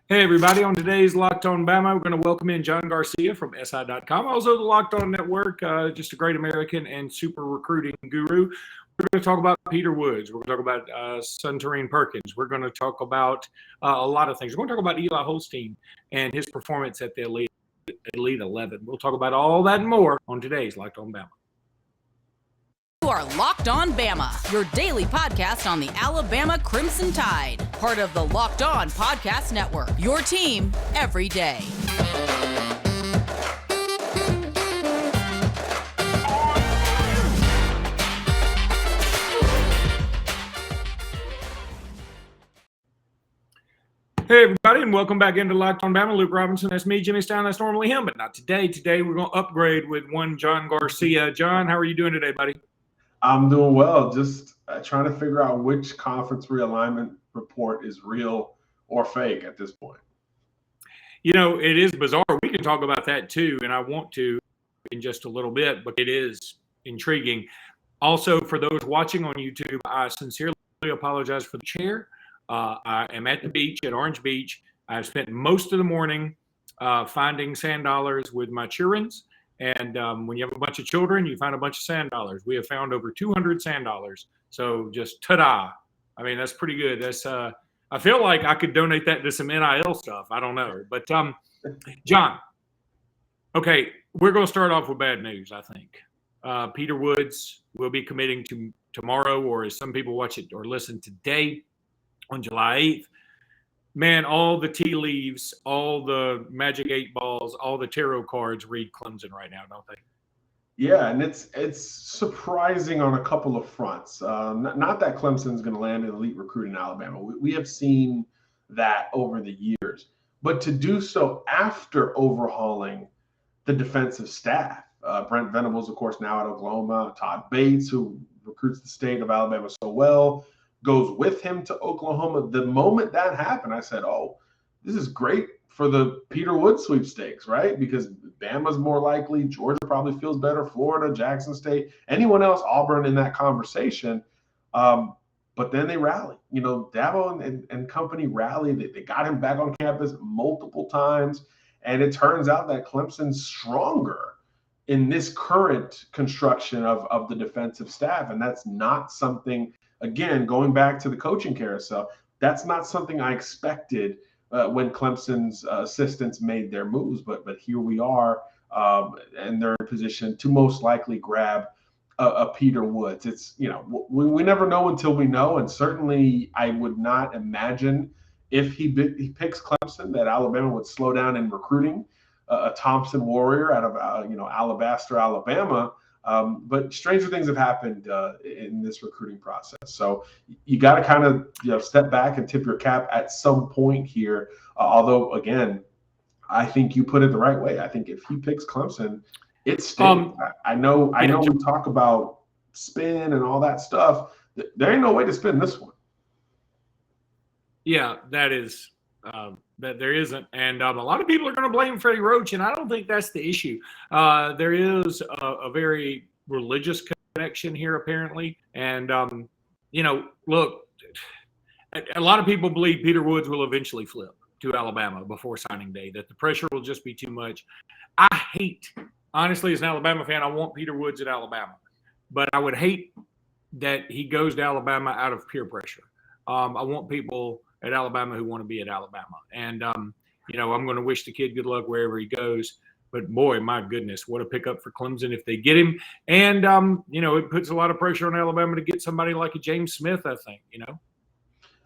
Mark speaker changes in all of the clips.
Speaker 1: Hey, everybody. On today's Locked On Bama, we're going to welcome in Jon Garcia from SI.com, also the Locked On Network, just a great American and super recruiting guru. We're going to talk about Peter Woods. We're going to talk about Suntarine Perkins. We're going to talk about a lot of things. We're going to talk about Eli Holstein and his performance at the Elite 11. We'll talk about all that and more on today's Locked On Bama.
Speaker 2: You are Locked On Bama, your daily podcast on the Alabama Crimson Tide. Part of the Locked On Podcast Network, your team every day.
Speaker 1: Hey, everybody, and welcome back into Locked On Bama. Luke Robinson, that's me. Jimmy Stein, that's normally him, but not today. Today, we're going to upgrade with one Jon Garcia. Jon, how are you doing today, buddy?
Speaker 3: I'm doing well. Just trying to figure out which conference realignment report is real or fake at this point.
Speaker 1: You know, it is bizarre. We can talk about that too, and I want to in just a little bit, but it is intriguing. Also, for those watching on YouTube, I sincerely apologize for the chair. I am at the beach at Orange Beach. I've spent most of the morning finding sand dollars with my childrens. And when you have a bunch of children, you find a bunch of sand dollars. We have found over 200 sand dollars. So just ta-da. I mean, that's pretty good. That's I feel like I could donate that to some NIL stuff. I don't know. But, Jon, okay, we're going to start off with bad news, I think. Peter Woods will be committing to tomorrow, or as some people watch it or listen today on July 8th. Man, all the tea leaves, all the magic 8 balls, all the tarot cards read Clemson right now, don't they?
Speaker 3: Yeah, and it's surprising on a couple of fronts. Not that Clemson's going to land an elite recruit in Alabama. We have seen that over the years. But to do so after overhauling the defensive staff, Brent Venables, of course, now at Oklahoma, Todd Bates, who recruits the state of Alabama so well, goes with him to Oklahoma. The moment that happened, I said, oh, this is great for the Peter Woods sweepstakes, right? Because Bama's more likely, Georgia probably feels better, Florida, Jackson State, anyone else, Auburn in that conversation. But then they rally. You know, Dabo and company rallied. They got him back on campus multiple times. And it turns out that Clemson's stronger in this current construction of the defensive staff. And that's not something, again, going back to the coaching carousel, that's not something I expected when Clemson's assistants made their moves. But here we are, and they're in position to most likely grab a Peter Woods. It's, you know, we never know until we know. And certainly I would not imagine if he picks Clemson that Alabama would slow down in recruiting a Thompson Warrior out of, Alabaster, Alabama. But stranger things have happened in this recruiting process. So you got to kind of step back and tip your cap at some point here. Although, again, I think you put it the right way. I think if he picks Clemson, it's stinks. I know we talk about spin and all that stuff. There ain't no way to spin this one.
Speaker 1: Yeah, that is that there isn't. And a lot of people are going to blame Freddie Roach, and I don't think that's the issue. There is a very religious connection here, apparently. And, look, a lot of people believe Peter Woods will eventually flip to Alabama before signing day, that the pressure will just be too much. I hate, honestly, as an Alabama fan, I want Peter Woods at Alabama. But I would hate that he goes to Alabama out of peer pressure. I want people at Alabama who want to be at Alabama. And, I'm going to wish the kid good luck wherever he goes. But, boy, my goodness, what a pickup for Clemson if they get him. And, it puts a lot of pressure on Alabama to get somebody like a James Smith, I think,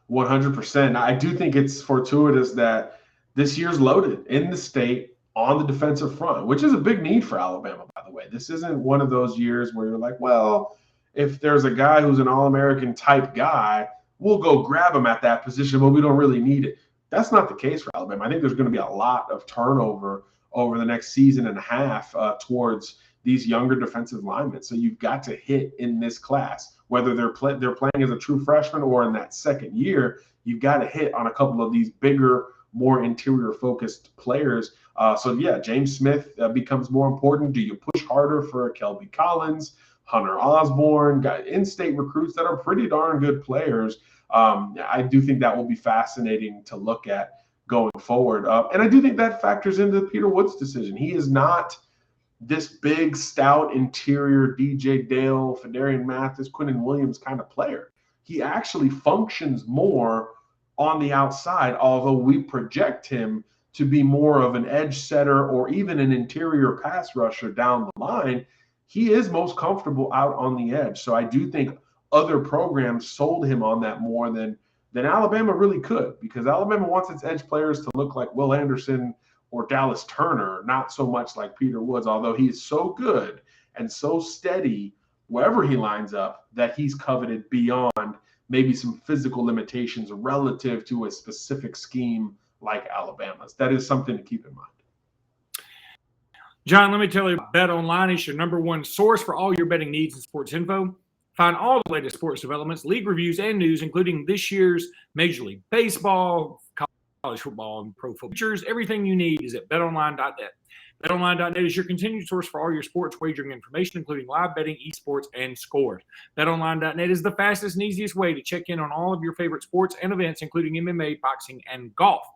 Speaker 3: 100%. I do think it's fortuitous that this year's loaded in the state on the defensive front, which is a big need for Alabama, by the way. This isn't one of those years where you're like, well, if there's a guy who's an All-American type guy, we'll go grab him at that position, but we don't really need it. That's not the case for Alabama. I think there's going to be a lot of turnover over the next season and a half towards these younger defensive linemen. So you've got to hit in this class, whether they're playing as a true freshman or in that second year. You've got to hit on a couple of these bigger, more interior-focused players. James Smith becomes more important. Do you push harder for Kelby Collins, Hunter Osborne, in-state recruits that are pretty darn good players? I do think that will be fascinating to look at. going forward. And I do think that factors into Peter Wood's decision. He is not this big, stout interior DJ Dale, Fedarian Mathis, Quinnen Williams kind of player. He actually functions more on the outside, although we project him to be more of an edge setter or even an interior pass rusher down the line. He is most comfortable out on the edge. So I do think other programs sold him on that more than Alabama really could, because Alabama wants its edge players to look like Will Anderson or Dallas Turner, not so much like Peter Woods, although he is so good and so steady wherever he lines up that he's coveted beyond maybe some physical limitations relative to a specific scheme like Alabama's. That is something to keep in mind.
Speaker 1: John, let me tell you, BetOnline is your number one source for all your betting needs and sports info. Find all the latest sports developments, league reviews, and news, including this year's Major League Baseball, college football, and pro football features. Everything you need is at betonline.net. BetOnline.net is your continued source for all your sports wagering information, including live betting, esports, and scores. BetOnline.net is the fastest and easiest way to check in on all of your favorite sports and events, including MMA, boxing, and golf.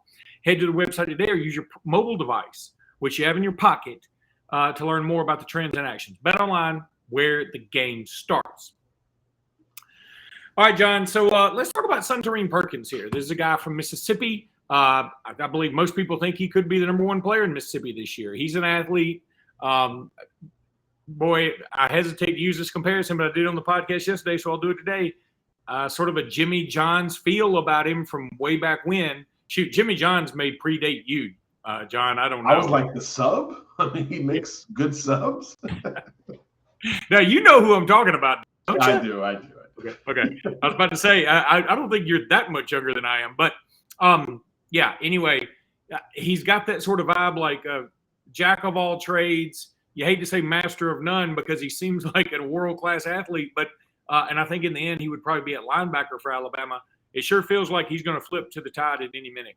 Speaker 1: Head to the website today or use your mobile device, which you have in your pocket, to learn more about the trends and actions. BetOnline, where the game starts. All right, John. So let's talk about Suntarine Perkins here. This is a guy from Mississippi. I believe most people think he could be the number one player in Mississippi this year. He's an athlete. Boy, I hesitate to use this comparison, but I did on the podcast yesterday, so I'll do it today. Sort of a Jimmy John's feel about him from way back when. Shoot, Jimmy John's may predate you, John. I don't know.
Speaker 3: I was like the sub. I mean, he makes good subs.
Speaker 1: Now, you know who I'm talking about, don't you?
Speaker 3: I do.
Speaker 1: Okay. I was about to say, I don't think you're that much younger than I am. But, yeah, anyway, he's got that sort of vibe like a jack of all trades. You hate to say master of none because he seems like a world-class athlete. But and I think in the end he would probably be at linebacker for Alabama. It sure feels like he's going to flip to the tide at any minute.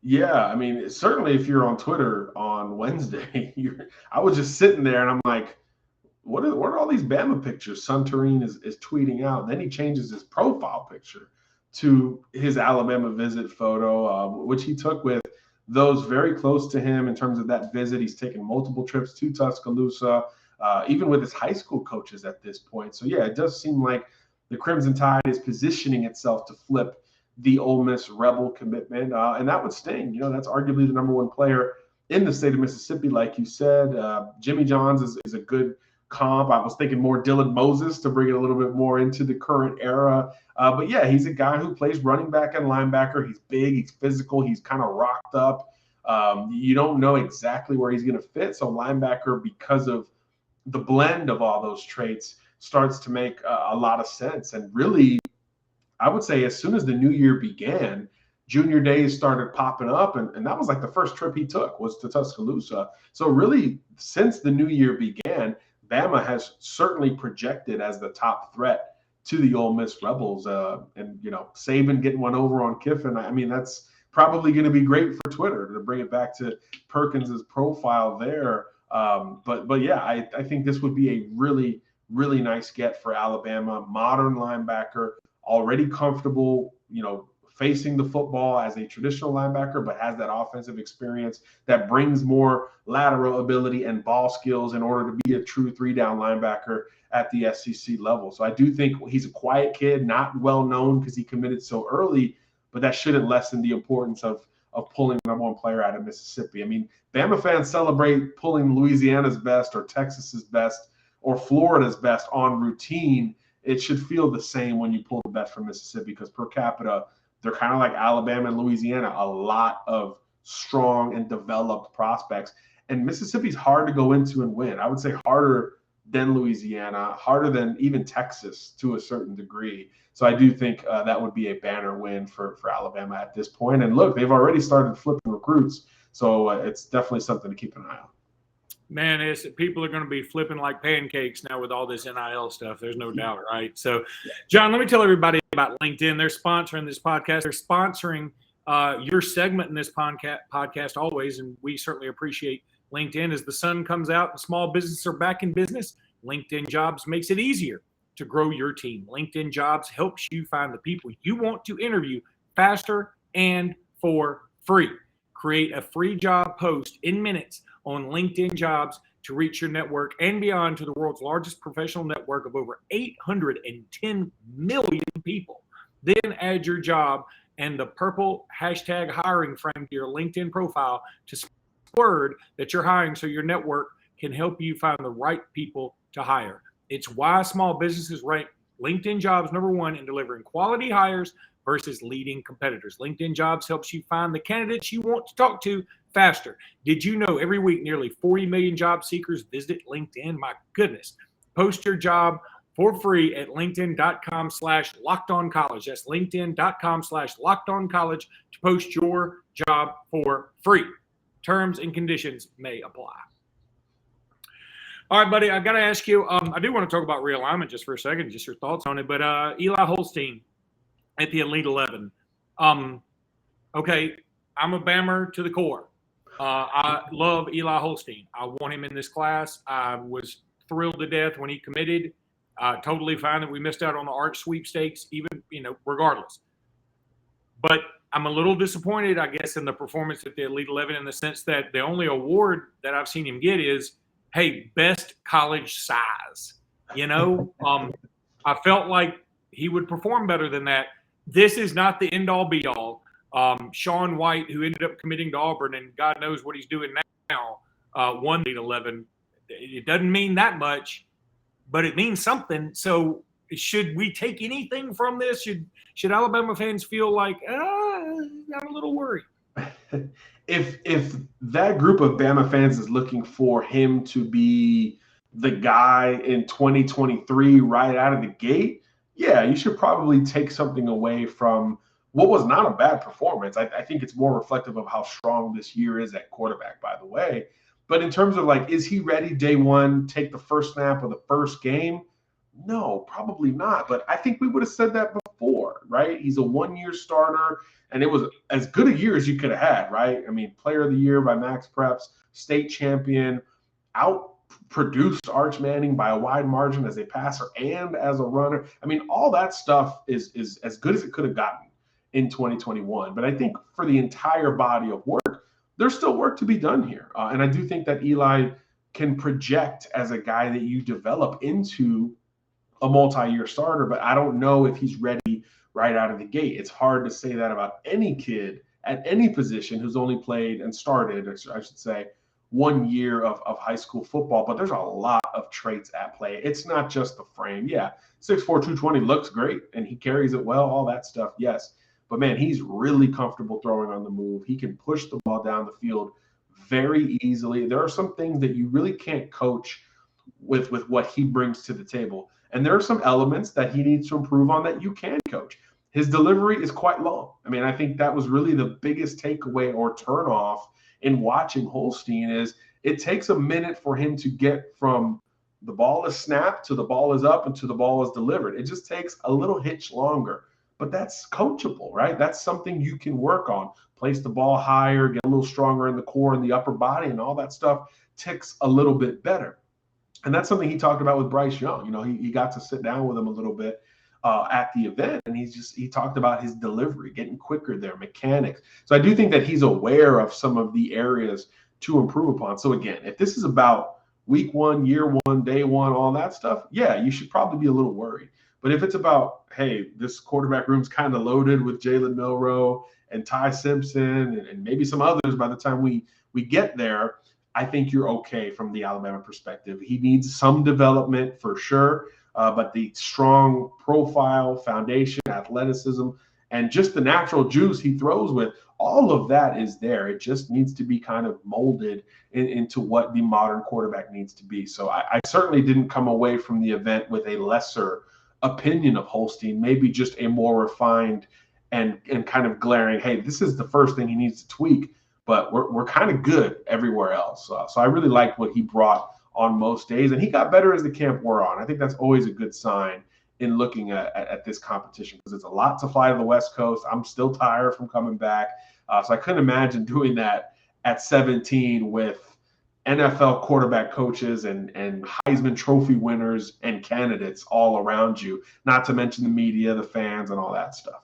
Speaker 3: Yeah, I mean, certainly if you're on Twitter on Wednesday, I was just sitting there and I'm like, what are all these Bama pictures Suntarine is tweeting out? And then he changes his profile picture to his Alabama visit photo, which he took with those very close to him in terms of that visit. He's taken multiple trips to Tuscaloosa, even with his high school coaches at this point. So, yeah, it does seem like the Crimson Tide is positioning itself to flip the Ole Miss Rebel commitment, and that would sting. You know, that's arguably the number one player in the state of Mississippi, like you said. Jimmy Johns is a good comp. I was thinking more Dylan Moses to bring it a little bit more into the current era. But, yeah, he's a guy who plays running back and linebacker. He's big. He's physical. He's kind of rocked up. You don't know exactly where he's going to fit. So linebacker, because of the blend of all those traits, starts to make a lot of sense. And really, I would say as soon as the new year began, junior days started popping up, and that was like the first trip he took was to Tuscaloosa. So really, since the new year began, Bama has certainly projected as the top threat to the Ole Miss Rebels. And, you know, Saban getting one over on Kiffin, I mean, that's probably going to be great for Twitter to bring it back to Perkins's profile there. But yeah, I think this would be a really, really nice get for Alabama. Modern linebacker, already comfortable, you know, facing the football as a traditional linebacker, but has that offensive experience that brings more lateral ability and ball skills in order to be a true three-down linebacker at the SEC level. So I do think he's a quiet kid, not well known because he committed so early, but that shouldn't lessen the importance of pulling the number one player out of Mississippi. I mean, Bama fans celebrate pulling Louisiana's best or Texas's best or Florida's best on routine. It should feel the same when you pull the best from Mississippi because per capita, they're kind of like Alabama and Louisiana, a lot of strong and developed prospects. And Mississippi's hard to go into and win. I would say harder than Louisiana, harder than even Texas to a certain degree. So I do think that would be a banner win for Alabama at this point. And look, they've already started flipping recruits. So it's definitely something to keep an eye on.
Speaker 1: Man, people are going to be flipping like pancakes now with all this NIL stuff. There's no doubt, right? So, John, let me tell everybody about LinkedIn. They're sponsoring this podcast. They're sponsoring your segment in this podcast always, and we certainly appreciate LinkedIn. As the sun comes out and small businesses are back in business, LinkedIn Jobs makes it easier to grow your team. LinkedIn Jobs helps you find the people you want to interview faster and for free. Create a free job post in minutes on LinkedIn Jobs to reach your network and beyond to the world's largest professional network of over 810 million people. Then add your job and the purple hashtag hiring frame to your LinkedIn profile to spread word that you're hiring so your network can help you find the right people to hire. It's why small businesses rank LinkedIn Jobs #1 in delivering quality hires versus leading competitors. LinkedIn Jobs helps you find the candidates you want to talk to faster. Did you know every week nearly 40 million job seekers visit LinkedIn? My goodness. Post your job for free at linkedin.com/lockedoncollege. That's linkedin.com/lockedoncollege to post your job for free. Terms and conditions may apply. All right, buddy, I got to ask you, I do want to talk about realignment just for a second, just your thoughts on it. But Eli Holstein at the Elite 11. Okay, I'm a Bammer to the core. I love Eli Holstein. I want him in this class. I was thrilled to death when he committed. Totally fine that we missed out on the Arch sweepstakes, even, regardless. But I'm a little disappointed, I guess, in the performance at the Elite 11 in the sense that the only award that I've seen him get is, hey, best college size. I felt like he would perform better than that. This is not the end-all, be-all. Sean White, who ended up committing to Auburn, and God knows what he's doing now, won the Elite 11. It doesn't mean that much, but it means something. So should we take anything from this? Should Alabama fans feel like, I'm a little worried?
Speaker 3: If that group of Bama fans is looking for him to be the guy in 2023 right out of the gate, yeah, you should probably take something away from what was not a bad performance. I think it's more reflective of how strong this year is at quarterback, by the way. But in terms of is he ready day one, take the first snap of the first game? No, probably not. But I think we would have said that before, right? He's a one-year starter, and it was as good a year as you could have had, right? I mean, player of the year by Max Preps, state champion, outproduced Arch Manning by a wide margin as a passer and as a runner. I mean, all that stuff is as good as it could have gotten in 2021. But I think for the entire body of work, there's still work to be done here. And I do think that Eli can project as a guy that you develop into a multi-year starter, but I don't know if he's ready right out of the gate. It's hard to say that about any kid at any position who's only played and started, or I should say, 1 year of high school football, but there's a lot of traits at play. It's not just the frame. Yeah, 6'4", 220 looks great, and he carries it well, all that stuff, yes. But, man, he's really comfortable throwing on the move. He can push the ball down the field very easily. There are some things that you really can't coach with what he brings to the table. And there are some elements that he needs to improve on that you can coach. His delivery is quite long. I mean, I think that was really the biggest takeaway or turnoff in watching Holstein is it takes a minute for him to get from the ball is snapped to the ball is up and to the ball is delivered. It just takes a little hitch longer. But that's coachable, right? That's something you can work on. Place the ball higher, get a little stronger in the core and the upper body, and all that stuff ticks a little bit better. And that's something he talked about with Bryce Young. He got to sit down with him a little bit at the event, and he talked about his delivery, getting quicker there, mechanics. So I do think that he's aware of some of the areas to improve upon. So again, if this is about week one, year one, day one, all that stuff, yeah, you should probably be a little worried. But if it's about, hey, this quarterback room's kind of loaded with Jalen Milroe and Ty Simpson and maybe some others by the time we get there, I think you're okay from the Alabama perspective. He needs some development for sure, but the strong profile, foundation, athleticism, and just the natural juice he throws with, all of that is there. It just needs to be kind of molded into what the modern quarterback needs to be. So I certainly didn't come away from the event with a lesser opinion of Holstein, maybe just a more refined and kind of glaring, hey, this is the first thing he needs to tweak, but we're kind of good everywhere else. So I really liked what he brought on most days, and he got better as the camp wore on. I think that's always a good sign in looking at this competition because it's a lot to fly to the West Coast. I'm still tired from coming back. So I couldn't imagine doing that at 17 with NFL quarterback coaches and Heisman Trophy winners and candidates all around you, not to mention the media, the fans, and all that stuff.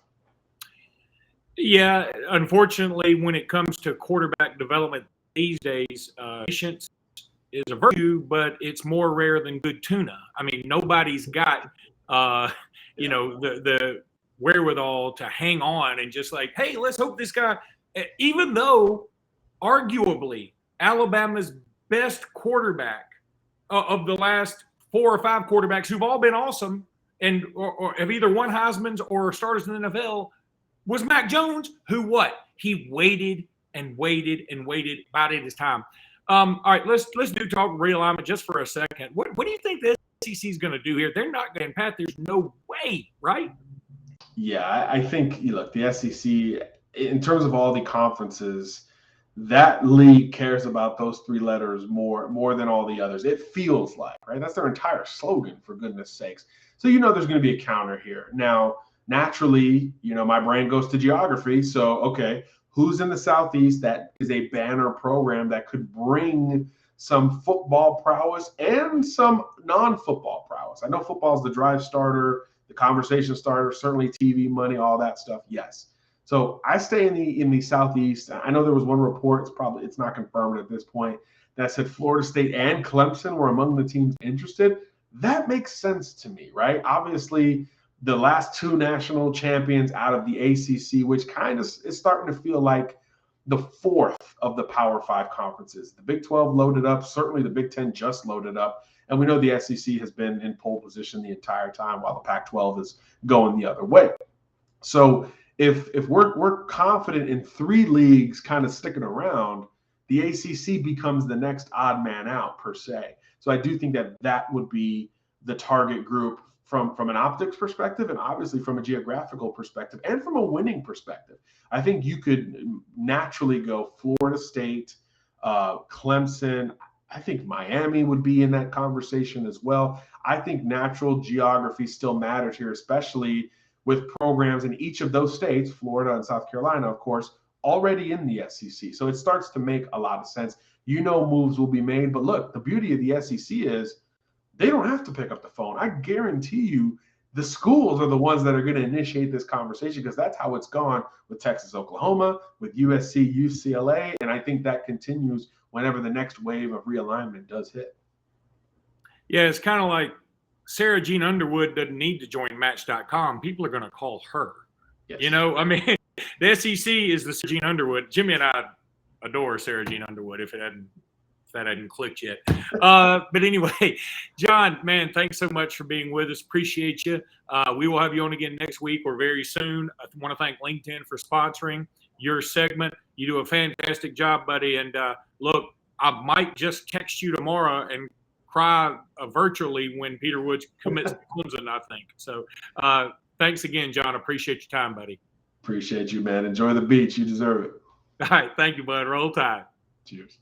Speaker 1: Yeah, unfortunately, when it comes to quarterback development these days, patience is a virtue, but it's more rare than good tuna. I mean, nobody's got, the wherewithal to hang on and just like, hey, let's hope this guy, even though arguably Alabama's best quarterback of the last 4 or 5 quarterbacks who've all been awesome and or have either won Heisman's or starters in the NFL was Mac Jones, who he waited and waited and waited, bided his time. All right, let's do talk realignment just for a second. What do you think the SEC is going to do here? They're not going to, Pat, there's no way, right?
Speaker 3: Yeah, I think, look, the SEC, in terms of all the conferences, that league cares about those 3 letters more than all the others. It feels like, right? That's their entire slogan, for goodness sakes. So there's going to be a counter here. Now, naturally, my brain goes to geography. So, okay, who's in the Southeast that is a banner program that could bring some football prowess and some non-football prowess? I know football is the drive starter, the conversation starter, certainly TV money, all that stuff. Yes. So I stay in the Southeast. I know there was one report, it's not confirmed at this point, that said Florida State and Clemson were among the teams interested. That makes sense to me, right? Obviously, the last 2 national champions out of the ACC, which kind of is starting to feel like the 4th of the Power 5 conferences. The Big 12 loaded up. Certainly the Big 10 just loaded up. And we know the SEC has been in pole position the entire time while the Pac-12 is going the other way. So if we're confident in 3 leagues kind of sticking around, the ACC becomes the next odd man out per se. So I do think that would be the target group from an optics perspective, and obviously from a geographical perspective, and from a winning perspective. I think you could naturally go Florida State, Clemson. I think Miami would be in that conversation as well. I think natural geography still matters here, especially with programs in each of those states, Florida and South Carolina, of course, already in the SEC. So it starts to make a lot of sense. Moves will be made. But look, the beauty of the SEC is they don't have to pick up the phone. I guarantee you the schools are the ones that are going to initiate this conversation, because that's how it's gone with Texas, Oklahoma, with USC, UCLA. And I think that continues whenever the next wave of realignment does hit.
Speaker 1: Yeah, it's kind of like Sarah Jean Underwood doesn't need to join Match.com. People are going to call her.
Speaker 3: Yes.
Speaker 1: The SEC is the Sarah Jean Underwood. Jimmy and I adore Sarah Jean Underwood, if that hadn't clicked yet. But anyway, Jon, man, thanks so much for being with us. Appreciate you. We will have you on again next week or very soon. I want to thank LinkedIn for sponsoring your segment. You do a fantastic job, buddy. And look, I might just text you tomorrow and cry virtually when Peter Woods commits to Clemson, I think. So thanks again, Jon. Appreciate your time, buddy.
Speaker 3: Appreciate you, man. Enjoy the beach. You deserve it.
Speaker 1: All right. Thank you, bud. Roll Tide.
Speaker 3: Cheers.